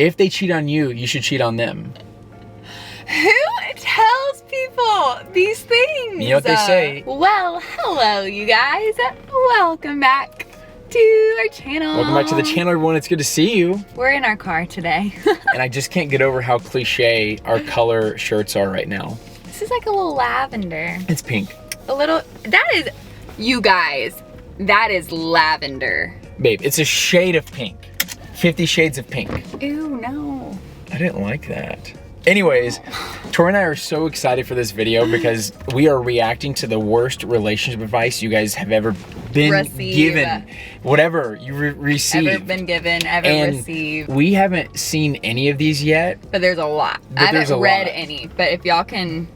if they cheat on you, you should cheat on them. Who tells people these things? You know what they say. Well, hello, you guys. Welcome back to our channel. Welcome back to the channel, everyone. It's good to see you. We're in our car today. And I just can't get over how cliche our color shirts are right now. This is like a little lavender. It's pink. A little, that is, you guys, that is lavender. Babe, it's a shade of pink. 50 Shades of Pink. Ew, no. I didn't like that. Anyways, Tori and I are so excited for this video because we are reacting to the worst relationship advice you guys have ever been given. Whatever you received. Ever been given, ever received. We haven't seen any of these yet. But there's a lot. I haven't read any, but if y'all can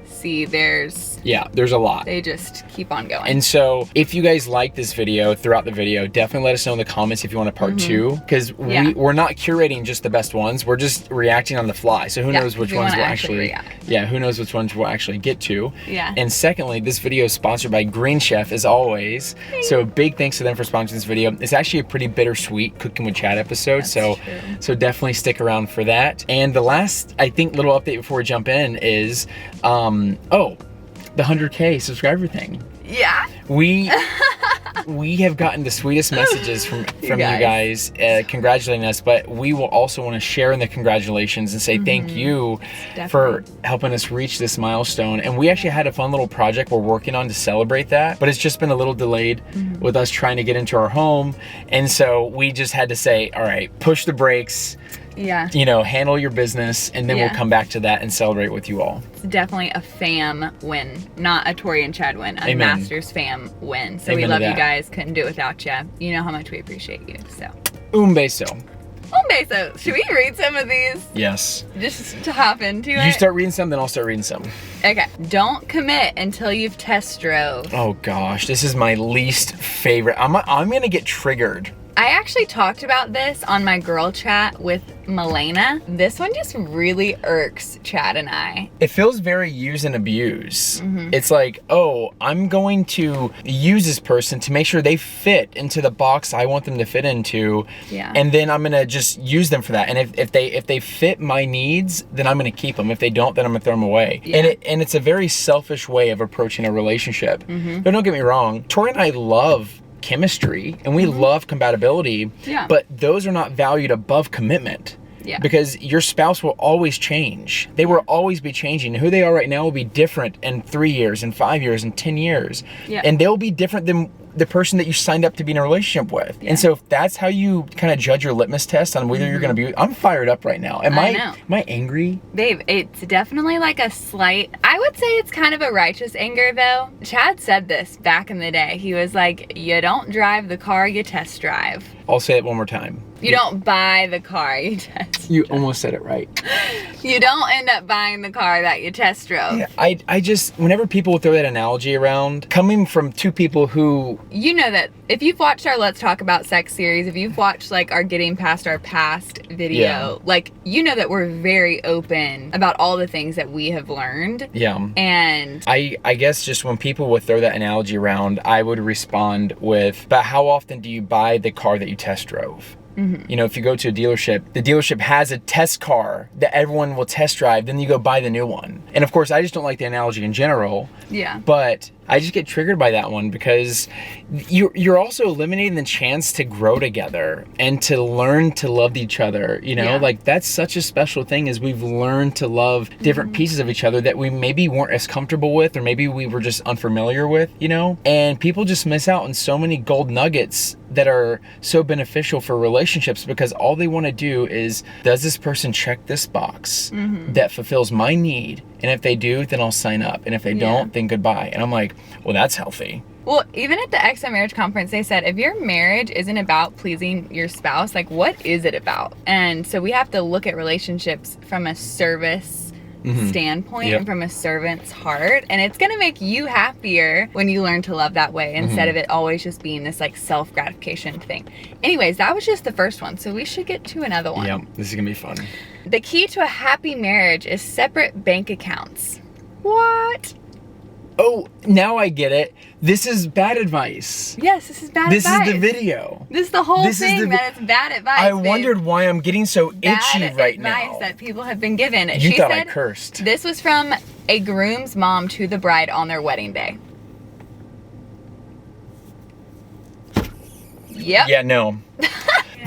see, there's a lot. They just keep on going. And so if you guys like this video, throughout the video, definitely let us know in the comments if you want a part 2, because we're not curating just the best ones, we're just reacting on the fly. So who knows which ones we'll actually who knows which ones we'll actually get to. And secondly, this video is sponsored by Green Chef as always. So big thanks to them for sponsoring this video. It's actually a pretty bittersweet Cooking with Chad episode. So definitely stick around for that. And the last, I think, little update before we jump in is the 100K subscriber thing. Yeah. We have gotten the sweetest messages from you guys congratulating us, but we will also want to share in the congratulations and say thank you for helping us reach this milestone. And we actually had a fun little project we're working on to celebrate that, but it's just been a little delayed with us trying to get into our home. And so we just had to say, all right, push the brakes. You know, handle your business, and then we'll come back to that and celebrate with you all. It's definitely a fam win, not a Tori and Chad win, a Masters fam win. So we love you guys, couldn't do it without you. You know how much we appreciate you, so. Un beso. Un beso. Should we read some of these? Yes. Just to hop into it? You start reading some, then I'll start reading some. Okay. Don't commit until you've test drove. Oh gosh, this is my least favorite. I'm gonna get triggered. I actually talked about this on my girl chat with Milena. This one just really irks Chad and I. It feels very use and abuse. It's like, oh, I'm going to use this person to make sure they fit into the box I want them to fit into. And then I'm gonna just use them for that. And if they fit my needs, then I'm gonna keep them. If they don't, then I'm gonna throw them away. And it's a very selfish way of approaching a relationship. But don't get me wrong, Tori and I love chemistry and we love compatibility, but those are not valued above commitment. Because your spouse will always change. They will always be changing. Who they are right now will be different in 3 years, in 5 years, in 10 years. And they'll be different than the person that you signed up to be in a relationship with. And so if that's how you kind of judge your litmus test on whether you're going to be, I'm fired up right now. Am I angry? Babe, it's definitely like a slight, I would say it's kind of a righteous anger though. Chad said this back in the day. He was like, you don't drive the car, you test drive. I'll say it one more time. You don't buy the car, you test drive. You almost said it right. You don't end up buying the car that you test drove. Yeah, I just, whenever people throw that analogy around, coming from two people who... You know that if you've watched our Let's Talk About Sex series, if you've watched like our Getting Past Our Past video, like you know that we're very open about all the things that we have learned. And I guess just when people would throw that analogy around, I would respond with, but how often do you buy the car that you test drove? You know, if you go to a dealership, the dealership has a test car that everyone will test drive, then you go buy the new one. And of course, I just don't like the analogy in general. But I just get triggered by that one because you're also eliminating the chance to grow together and to learn to love each other. You know, like that's such a special thing as we've learned to love different pieces of each other that we maybe weren't as comfortable with, or maybe we were just unfamiliar with, you know? And people just miss out on so many gold nuggets that are so beneficial for relationships because all they want to do is, does this person check this box that fulfills my need? And if they do, then I'll sign up. And if they don't, then goodbye. And I'm like, well, that's healthy. Well, even at the XM Marriage Conference, they said, if your marriage isn't about pleasing your spouse, like what is it about? And so we have to look at relationships from a service standpoint and from a servant's heart, and it's gonna make you happier when you learn to love that way instead of it always just being this like self-gratification thing. Anyways, that was just the first one, so we should get to another one. This is gonna be fun. The key to a happy marriage is separate bank accounts. What? Oh, now I get it. This is bad advice. Yes, this is bad advice. This is the video. This is the whole thing that it's bad advice. I wondered why I'm getting so itchy right now. Bad advice that people have been given. You thought I cursed. This was from a groom's mom to the bride on their wedding day. Yep. Yeah, no.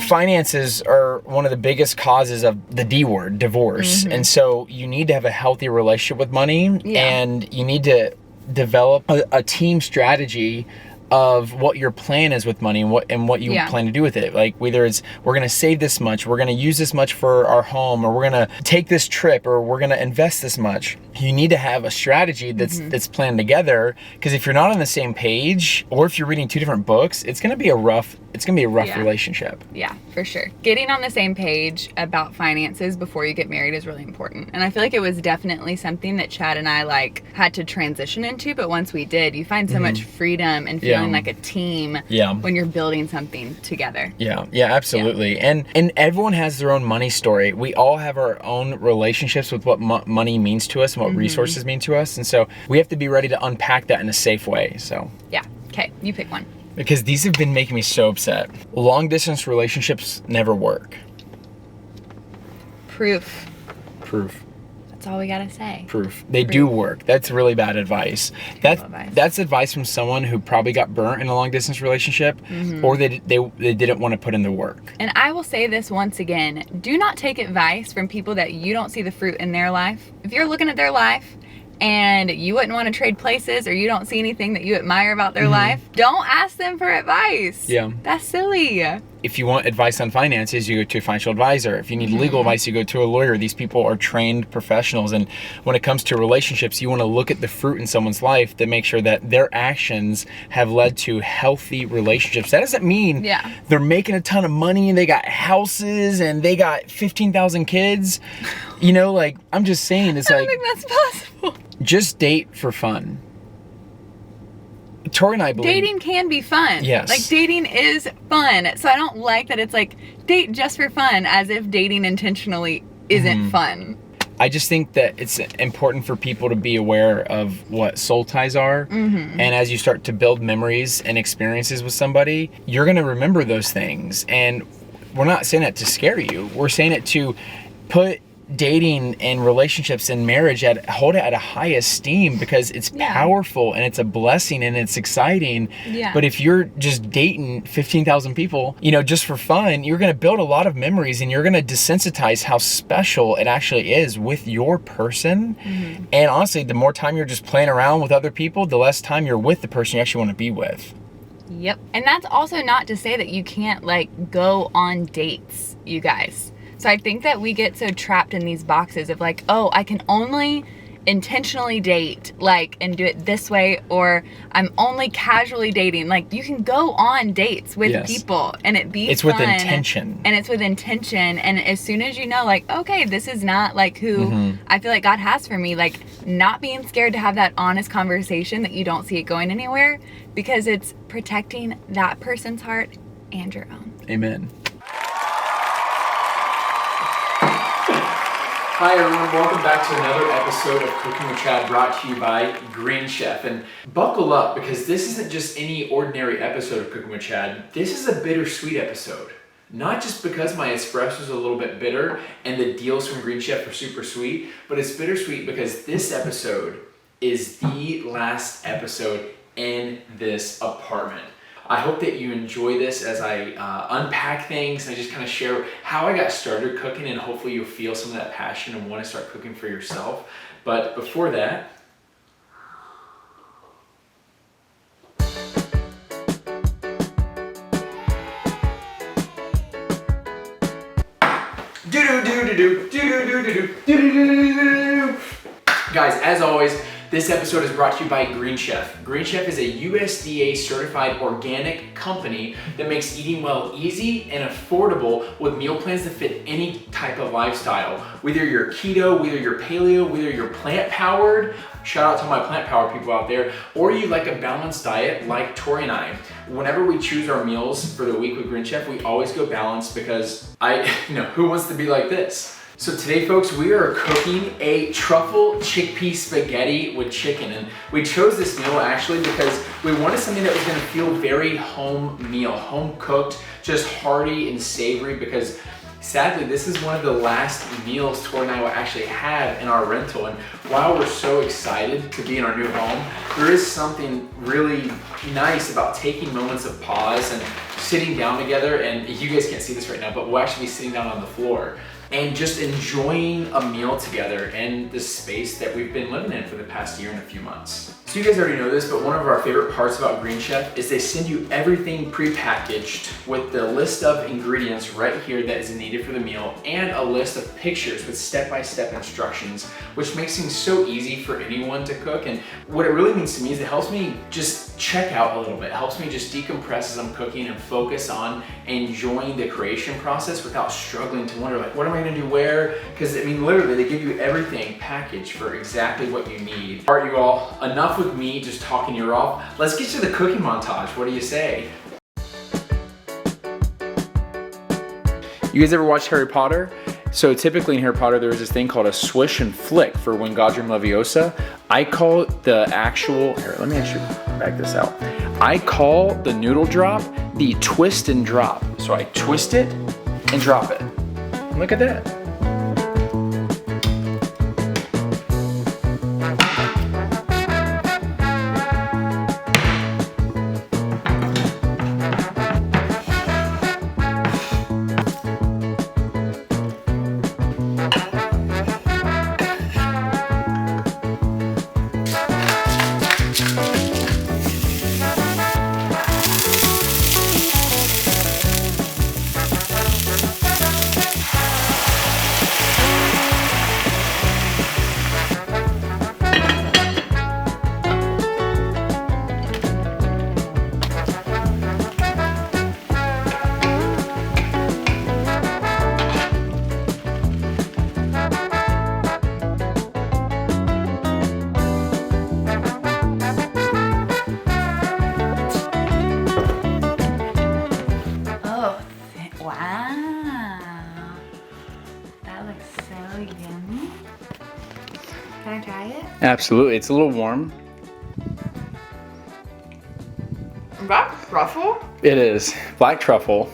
Finances are one of the biggest causes of the D word, divorce. And so you need to have a healthy relationship with money, and you need to develop a team strategy of what your plan is with money and what you plan to do with it. Like whether it's we're going to save this much, we're going to use this much for our home, or we're going to take this trip, or we're going to invest this much. You need to have a strategy that's planned together, because if you're not on the same page, or if you're reading two different books, it's going to be a rough relationship. Yeah, for sure. Getting on the same page about finances before you get married is really important. And I feel like it was definitely something that Chad and I had to transition into, but once we did, you find so much freedom and feeling like a team when you're building something together. Yeah, absolutely. And everyone has their own money story. We all have our own relationships with what money means to us and what resources mean to us. And so we have to be ready to unpack that in a safe way. So yeah. Okay, you pick one. Because these have been making me so upset. Long distance relationships never work. Proof. That's all we gotta say. Proof. They do work. That's really bad advice. That's advice from someone who probably got burnt in a long distance relationship, or they didn't want to put in the work. And I will say this once again, do not take advice from people that you don't see the fruit in their life. If you're looking at their life and you wouldn't want to trade places, or you don't see anything that you admire about their life, don't ask them for advice. Yeah. That's silly. If you want advice on finances, you go to a financial advisor. If you need legal advice, you go to a lawyer. These people are trained professionals. And when it comes to relationships, you want to look at the fruit in someone's life to make sure that their actions have led to healthy relationships. That doesn't mean they're making a ton of money and they got houses and they got 15,000 kids. You know, I'm just saying, it's I don't think that's possible. Just date for fun. Tori and I believe dating can be fun. Yes. Dating is fun. So I don't like that it's date just for fun, as if dating intentionally isn't fun. I just think that it's important for people to be aware of what soul ties are. And as you start to build memories and experiences with somebody, you're going to remember those things. And we're not saying that to scare you. We're saying it to put dating and relationships and marriage hold it at a high esteem, because it's powerful and it's a blessing and it's exciting. But if you're just dating 15,000 people, just for fun, you're going to build a lot of memories and you're going to desensitize how special it actually is with your person. And honestly, the more time you're just playing around with other people, the less time you're with the person you actually want to be with. Yep. And that's also not to say that you can't go on dates, you guys. So I think that we get so trapped in these boxes of I can only intentionally date and do it this way, or I'm only casually dating. You can go on dates with people and it's with intention. And it's with intention. And as soon as you know, okay, this is not who I feel like God has for me, not being scared to have that honest conversation that you don't see it going anywhere, because it's protecting that person's heart and your own. Amen. Hi everyone, welcome back to another episode of Cooking with Chad, brought to you by Green Chef. And buckle up, because this isn't just any ordinary episode of Cooking with Chad. This is a bittersweet episode. Not just because my espresso is a little bit bitter and the deals from Green Chef are super sweet, but it's bittersweet because this episode is the last episode in this apartment. I hope that you enjoy this as I unpack things and I just kind of share how I got started cooking, and hopefully you'll feel some of that passion and want to start cooking for yourself. But before that, guys, as always, this episode is brought to you by Green Chef. Green Chef is a USDA certified organic company that makes eating well easy and affordable with meal plans that fit any type of lifestyle. Whether you're keto, whether you're paleo, whether you're plant powered, shout out to my plant powered people out there, or you like a balanced diet like Tori and I. Whenever we choose our meals for the week with Green Chef, we always go balanced, because who wants to be like this? So today, folks, we are cooking a truffle chickpea spaghetti with chicken. And we chose this meal actually because we wanted something that was gonna feel very home cooked, just hearty and savory, because sadly, this is one of the last meals Tori and I will actually have in our rental. And while we're so excited to be in our new home, there is something really nice about taking moments of pause and sitting down together. And you guys can't see this right now, but we'll actually be sitting down on the floor and just enjoying a meal together in the space that we've been living in for the past year and a few months. So you guys already know this, but one of our favorite parts about Green Chef is they send you everything pre-packaged with the list of ingredients right here that is needed for the meal and a list of pictures with step-by-step instructions, which makes things so easy for anyone to cook. And what it really means to me is it helps me just check out a little bit. It helps me just decompress as I'm cooking and focus on enjoying the creation process without struggling to wonder, like, what am I gonna do where? Because I mean, literally, they give you everything packaged for exactly what you need. All right, you all, enough with me just talking your off. Let's get to the cooking montage. What do you say? You guys ever watch Harry Potter? So typically in Harry Potter, there's this thing called a swish and flick for Wingardium Leviosa. I call the actual, here, let me actually back this out. I call the noodle drop the twist and drop. So I twist it and drop it. Look at that. Can I try it? Absolutely, it's a little warm. Is that truffle? It is, black truffle.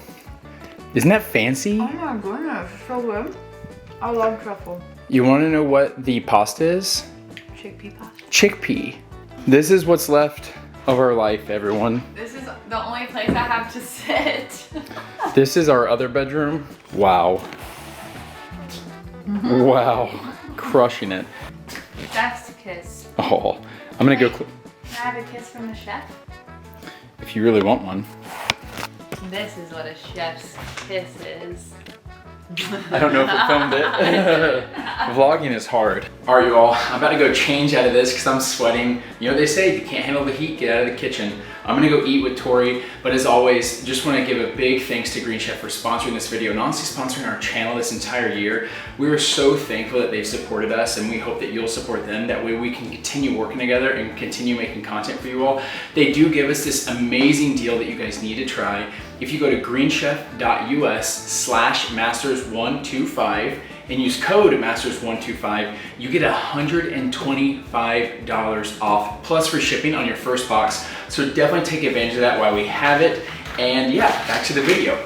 Isn't that fancy? Oh my goodness, so good. I love truffle. You wanna know what the pasta is? Chickpea pasta. Chickpea. This is what's left of our life, everyone. This is the only place I have to sit. This is our other bedroom. Wow. Wow, crushing it. Chef's kiss. Oh, I'm gonna go. Can I have a kiss from the chef? If you really want one. This is what a chef's kiss is. I don't know if it filmed it. Vlogging is hard. All right, you all, I'm about to go change out of this because I'm sweating. You know what they say, if you can't handle the heat, get out of the kitchen. I'm gonna go eat with Tori, but as always, just wanna give a big thanks to Green Chef for sponsoring this video and honestly sponsoring our channel this entire year. We are so thankful that they've supported us and we hope that you'll support them. That way we can continue working together and continue making content for you all. They do give us this amazing deal that you guys need to try. If you go to greenchef.us/masters125 and use code masters125, you get $125 off plus free shipping on your first box. So definitely take advantage of that while we have it. And yeah, back to the video.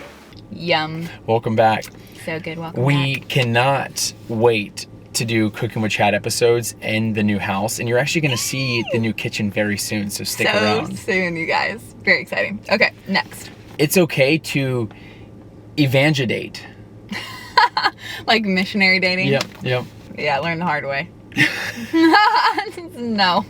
Yum. Welcome back. So good, welcome We back. cannot wait to do Cooking with Chad episodes in the new house, and you're actually gonna see the new kitchen very soon, so stick around. So soon, you guys. Very exciting. Okay, next. It's okay to evangelate. Like missionary dating? Yep. Yeah, I learned the hard way. No.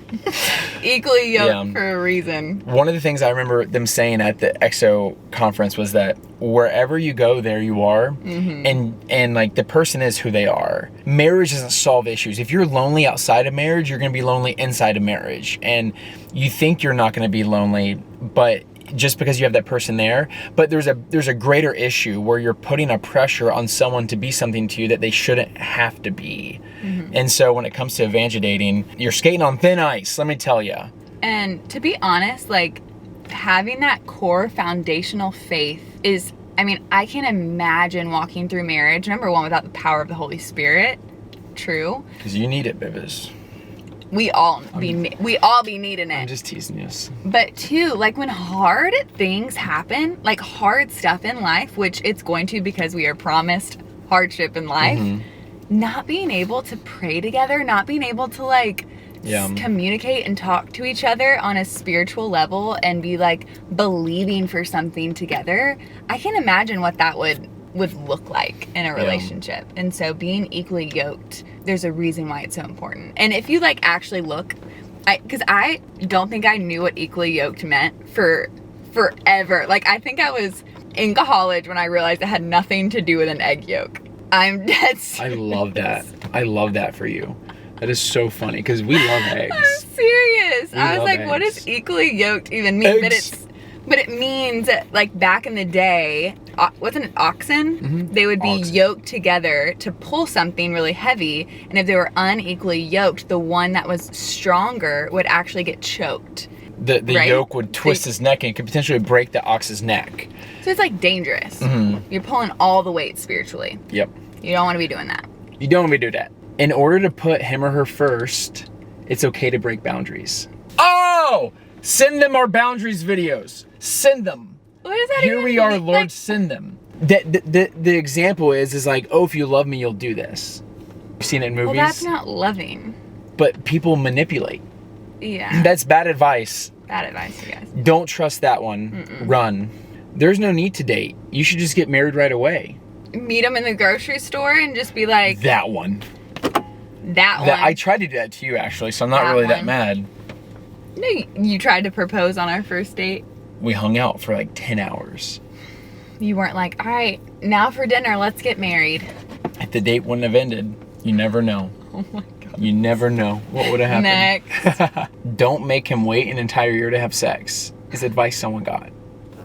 Equally yoked for a reason. One of the things I remember them saying at the EXO conference was that wherever you go, there you are. Mm-hmm. And like the person is who they are. Marriage doesn't solve issues. If you're lonely outside of marriage, you're going to be lonely inside of marriage. And you think you're not going to be lonely, but just because you have that person there, but there's a greater issue where you're putting a pressure on someone to be something to you that they shouldn't have to be. Mm-hmm. And so when it comes to evangelating, you're skating on thin ice, let me tell you. And to be honest, like having that core foundational faith is I mean, I can't imagine walking through marriage, number one, without the power of the Holy Spirit. True. Because you need it, Bibis. We all be needing it. I'm just teasing you. But two, like when hard things happen, like hard stuff in life, which it's going to because we are promised hardship in life, not being able to pray together, not being able to like communicate and talk to each other on a spiritual level and be like believing for something together, I can imagine what that would look like in a relationship. And so being equally yoked, there's a reason why it's so important. And if you like actually look, because I don't think I knew what equally yoked meant for forever. Like I think I was in college when I realized it had nothing to do with an egg yolk. I'm dead serious. I love that. I love that for you. That is so funny because we love eggs. I'm serious. I was like, eggs. what does equally yoked even mean? But it means like back in the day, wasn't it oxen? They would be yoked together to pull something really heavy, and if they were unequally yoked, the one that was stronger would actually get choked. The yoke would twist his neck and could potentially break the ox's neck. So it's like dangerous. You're pulling all the weight spiritually. Yep. You don't want to be doing that. You don't want to do that. In order to put him or her first, it's okay to break boundaries. Oh! Send them our boundaries videos. Send them. What does that Here even we are, mean? Lord, Like, send them. The example is like, oh, if you love me, you'll do this. You've seen it in movies. well, that's not loving. But people manipulate. Yeah. That's bad advice. Bad advice, you guys. Don't trust that one. Run. There's no need to date. You should just get married right away. Meet them in the grocery store and just be like, That one. that one. I tried to do that to you, actually, so I'm not That really that one. mad. No, you tried to propose on our first date. We hung out for like 10 hours. You weren't like, all right, now for dinner, let's get married. If the date wouldn't have ended, you never know. Oh my God. You never know what would have happened. Next. Don't make him wait an entire year to have sex, is advice someone got.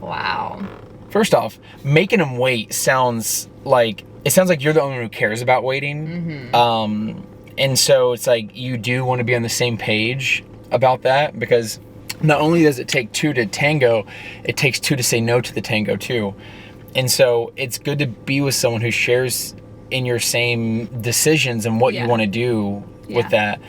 Wow. First off, making him wait sounds like you're the only one who cares about waiting. And so it's like you do want to be on the same page about that, because not only does it take two to tango, it takes two to say no to the tango too. And so it's good to be with someone who shares in your same decisions and what you want to do with that.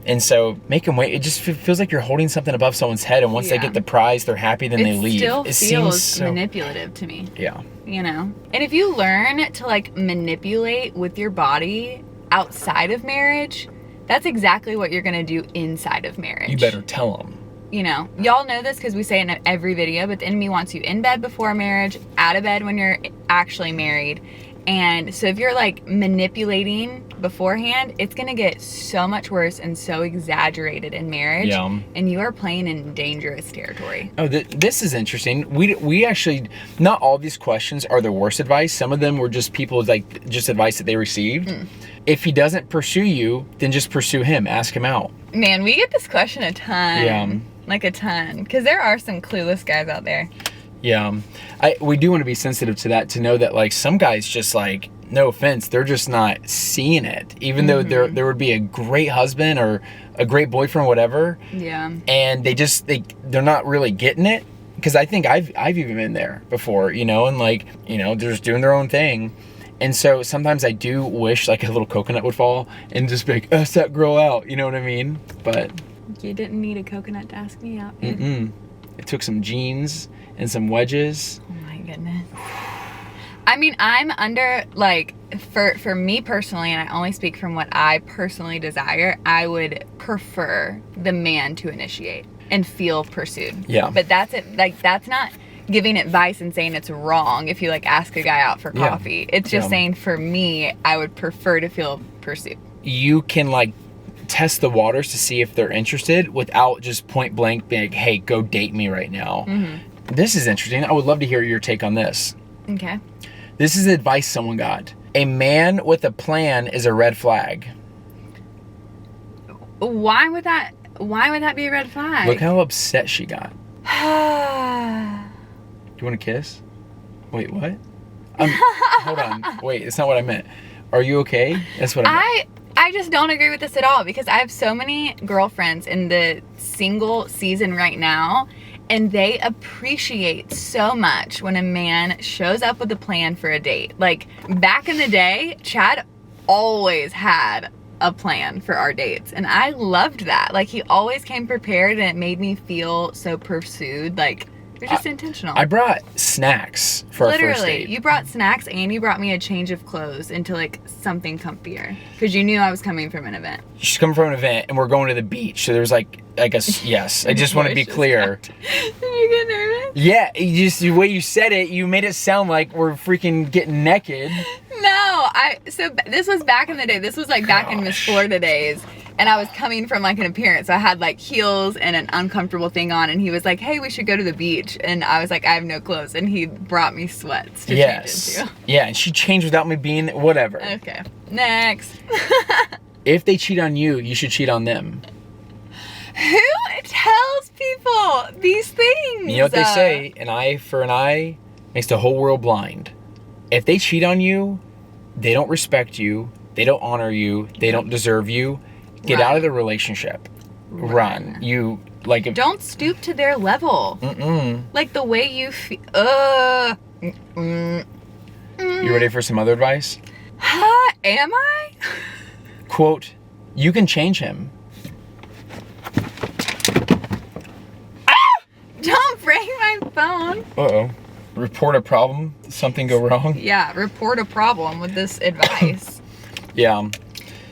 And so make them wait. It just feels like you're holding something above someone's head, and once they get the prize, they're happy, then they leave. It still feels manipulative to me. Yeah. You know? And if you learn to like manipulate with your body outside of marriage, that's exactly what you're going to do inside of marriage. You better tell them. You know, y'all know this because we say it in every video, but the enemy wants you in bed before marriage, out of bed when you're actually married. And so if you're like manipulating beforehand, it's going to get so much worse and so exaggerated in marriage. Yeah. And you are playing in dangerous territory. Oh, this is interesting. We actually, not all these questions are the worst advice. Some of them were just people's like just advice that they received. If he doesn't pursue you, then just pursue him. Ask him out. Man, we get this question a ton. Yeah. Like a ton. Because there are some clueless guys out there. Yeah. We do want to be sensitive to that, to know that like some guys just like, no offense, they're just not seeing it. Even though there would be a great husband or a great boyfriend, whatever. Yeah. And they're not really getting it. Because I think I've even been there before, you know, and like, you know, they're just doing their own thing. And so sometimes I do wish like a little coconut would fall and just be like, ask that girl out. You know what I mean? But you didn't need a coconut to ask me out. It took some jeans and some wedges. Oh my goodness. I mean, I'm under like, for me personally, and I only speak from what I personally desire, I would prefer the man to initiate and feel pursued. Yeah. But that's it. Like, that's not giving advice and saying it's wrong if you like ask a guy out for coffee. It's just saying for me, I would prefer to feel pursued. You can like test the waters to see if they're interested without just point blank being like, hey, go date me right now. This is interesting. I would love to hear your take on this. Okay. This is advice someone got. A man with a plan is a red flag. Why would that be a red flag? Look how upset she got. Do you want to kiss? Wait, what? Hold on. Wait, it's not what I meant. Are you okay? That's what I meant. I just don't agree with this at all, because I have so many girlfriends in the single season right now, And they appreciate so much when a man shows up with a plan for a date. Like, back in the day, Chad always had a plan for our dates. And I loved that. Like, he always came prepared, and it made me feel so pursued. Like, you're just intentional. I brought snacks for our first date. Literally, you brought snacks and you brought me a change of clothes into like something comfier. Because you knew I was coming from an event. She's coming from an event and we're going to the beach. So there's like, I guess, yes. I just want to be clear. Did you get nervous? Yeah, the way you said it, you made it sound like we're freaking getting naked. No, so this was back in the day. This was like back in Miss Florida days. And I was coming from like an appearance. So I had like heels and an uncomfortable thing on. And he was like, hey, we should go to the beach. And I was like, I have no clothes. And he brought me sweats to change into. Yeah, and she changed without me being, whatever. Okay, next. If they cheat on you, you should cheat on them. Who tells people these things? You know what they say, an eye for an eye makes the whole world blind. If they cheat on you, they don't respect you, they don't honor you, they don't deserve you. Get out of the relationship. Run. You, like... Don't stoop to their level. Like the way you feel... You ready for some other advice? Am I? Quote, you can change him. Don't break my phone. Uh-oh. Report a problem? Did something go wrong? Yeah, report a problem with this advice. Yeah.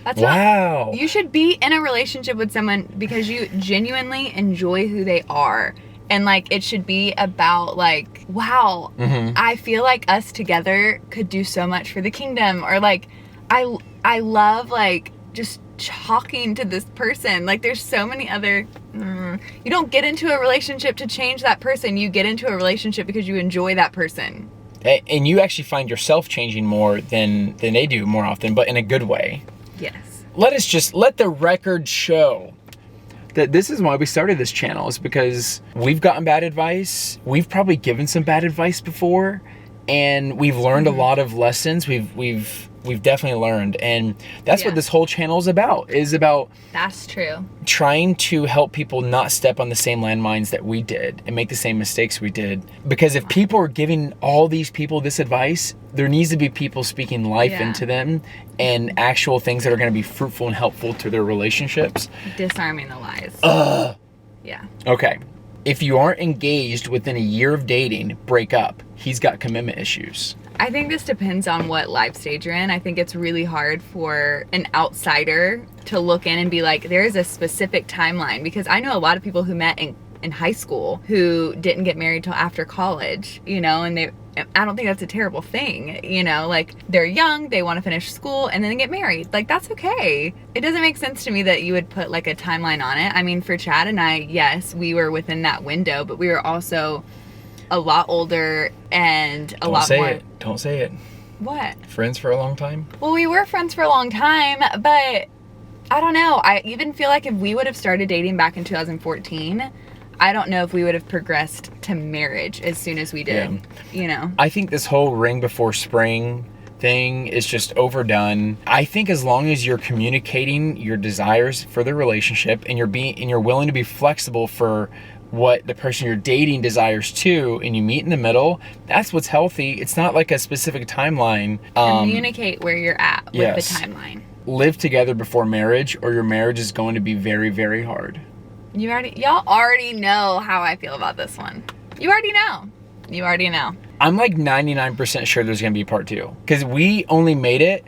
That's wow. You should be in a relationship with someone because you genuinely enjoy who they are. And like, it should be about like, wow, I feel like us together could do so much for the kingdom. Or like, I love like just talking to this person. Like, there's so many other, you don't get into a relationship to change that person. You get into a relationship because you enjoy that person. And you actually find yourself changing more than they do more often, but in a good way. Yes. Let the record show that this is why we started this channel, is because we've gotten bad advice. We've probably given some bad advice before, and we've learned a lot of lessons. We've definitely learned, and that's what this whole channel is about. That's true. Trying to help people not step on the same landmines that we did and make the same mistakes we did. Because if people are giving all these people this advice, there needs to be people speaking life into them and actual things that are going to be fruitful and helpful to their relationships. Disarming the lies. Yeah. Okay. If you aren't engaged within a year of dating, break up. He's got commitment issues. I think this depends on what life stage you're in. I think it's really hard for an outsider to look in and be like, there is a specific timeline. Because I know a lot of people who met in high school who didn't get married till after college, you know, and I don't think that's a terrible thing, you know, like they're young, they want to finish school and then they get married. Like, that's okay. It doesn't make sense to me that you would put like a timeline on it. I mean, for Chad and I, yes, we were within that window, but we were also a lot older and a lot more. Don't say it. What? Friends for a long time? Well, we were friends for a long time, but I don't know. I even feel like if we would have started dating back in 2014, I don't know if we would have progressed to marriage as soon as we did, you know? I think this whole ring before spring thing is just overdone. I think as long as you're communicating your desires for the relationship and you're willing to be flexible for what the person you're dating desires too, and you meet in the middle, that's what's healthy. It's not like a specific timeline. Communicate where you're at with the timeline. Live together before marriage, or your marriage is going to be very, very hard. Y'all already know how I feel about this one. You already know. I'm like 99% sure there's gonna be part 2. Because we only made it.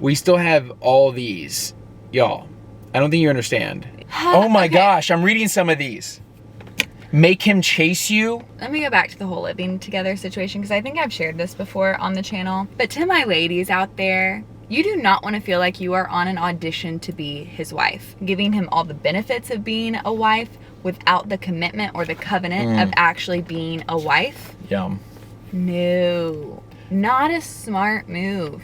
We still have all these. Y'all, I don't think you understand. Oh my gosh, I'm reading some of these. Make him chase you. Let me go back to the whole living together situation, because I think I've shared this before on the channel. But to my ladies out there, you do not want to feel like you are on an audition to be his wife, giving him all the benefits of being a wife without the commitment or the covenant of actually being a wife. Yum. No, not a smart move.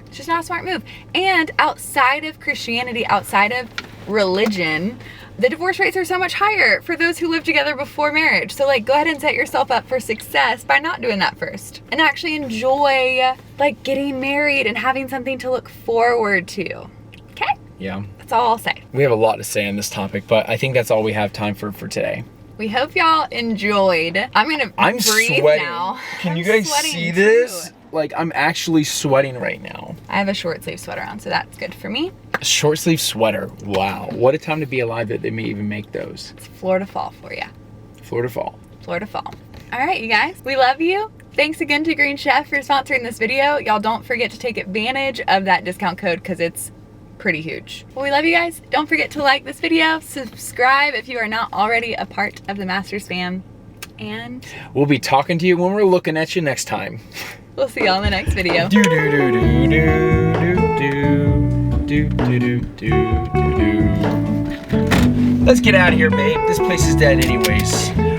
It's just not a smart move. And outside of Christianity, outside of religion, the divorce rates are so much higher for those who live together before marriage. So like, go ahead and set yourself up for success by not doing that first, and actually enjoy like getting married and having something to look forward to. Okay? Yeah. That's all I'll say. We have a lot to say on this topic, but I think that's all we have time for today. We hope y'all enjoyed. I'm gonna breathe sweating now. Can you guys see this? Like, I'm actually sweating right now. I have a short sleeve sweater on, so that's good for me. A short sleeve sweater. Wow. What a time to be alive that they may even make those. It's Florida fall for you. Florida fall. Florida fall. All right, you guys. We love you. Thanks again to Green Chef for sponsoring this video. Y'all don't forget to take advantage of that discount code because it's pretty huge. Well, we love you guys. Don't forget to like this video, subscribe if you are not already a part of the Masters fam, and we'll be talking to you when we're looking at you next time. We'll see y'all in the next video. Let's get out of here, babe. This place is dead anyways.